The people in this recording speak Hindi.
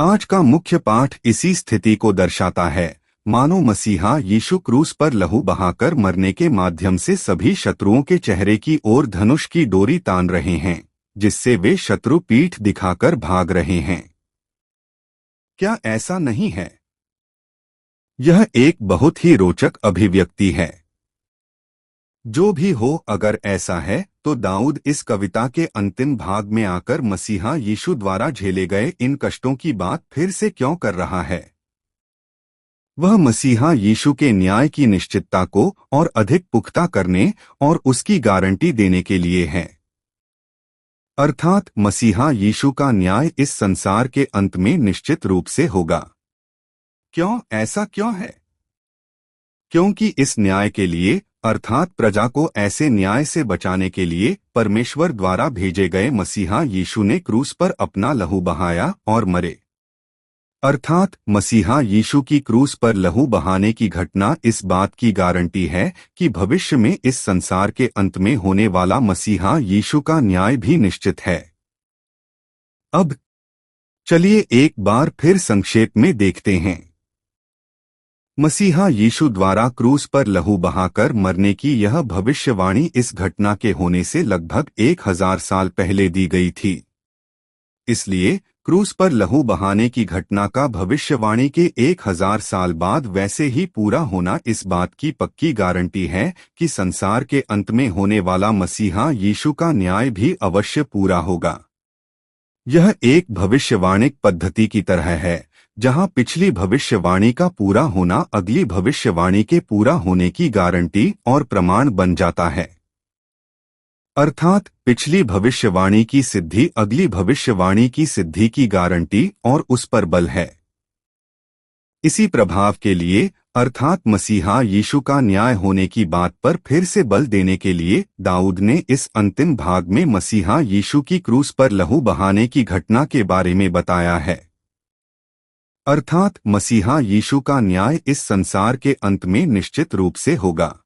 आज का मुख्य पाठ इसी स्थिति को दर्शाता है। मानो मसीहा यीशु क्रूस पर लहू बहाकर मरने के माध्यम से सभी शत्रुओं के चेहरे की ओर धनुष की डोरी तान रहे हैं, जिससे वे शत्रु पीठ दिखाकर भाग रहे हैं। क्या ऐसा नहीं है? यह एक बहुत ही रोचक अभिव्यक्ति है। जो भी हो, अगर ऐसा है तो दाऊद इस कविता के अंतिम भाग में आकर मसीहा यीशु द्वारा झेले गए इन कष्टों की बात फिर से क्यों कर रहा है? वह मसीहा यीशु के न्याय की निश्चितता को और अधिक पुख्ता करने और उसकी गारंटी देने के लिए है। अर्थात मसीहा यीशु का न्याय इस संसार के अंत में निश्चित रूप से होगा। क्यों ऐसा क्यों है? क्योंकि इस न्याय के लिए, अर्थात प्रजा को ऐसे न्याय से बचाने के लिए, परमेश्वर द्वारा भेजे गए मसीहा यीशु ने क्रूस पर अपना लहू बहाया और मरे। अर्थात मसीहा यीशु की क्रूस पर लहू बहाने की घटना इस बात की गारंटी है कि भविष्य में इस संसार के अंत में होने वाला मसीहा यीशु का न्याय भी निश्चित है। अब चलिए एक बार फिर संक्षेप में देखते हैं। मसीहा यीशु द्वारा क्रूस पर लहू बहाकर मरने की यह भविष्यवाणी इस घटना के होने से लगभग 1000 साल पहले दी गई थी। इसलिए क्रूस पर लहू बहाने की घटना का भविष्यवाणी के 1000 साल बाद वैसे ही पूरा होना इस बात की पक्की गारंटी है कि संसार के अंत में होने वाला मसीहा यीशु का न्याय भी अवश्य पूरा होगा। यह एक भविष्यवाणिक पद्धति की तरह है, जहां पिछली भविष्यवाणी का पूरा होना अगली भविष्यवाणी के पूरा होने की गारंटी और प्रमाण बन जाता है। अर्थात पिछली भविष्यवाणी की सिद्धि अगली भविष्यवाणी की सिद्धि की गारंटी और उस पर बल है। इसी प्रभाव के लिए, अर्थात मसीहा यीशु का न्याय होने की बात पर फिर से बल देने के लिए, दाऊद ने इस अंतिम भाग में मसीहा यीशु की क्रूस पर लहू बहाने की घटना के बारे में बताया है। अर्थात मसीहा यीशु का न्याय इस संसार के अंत में निश्चित रूप से होगा।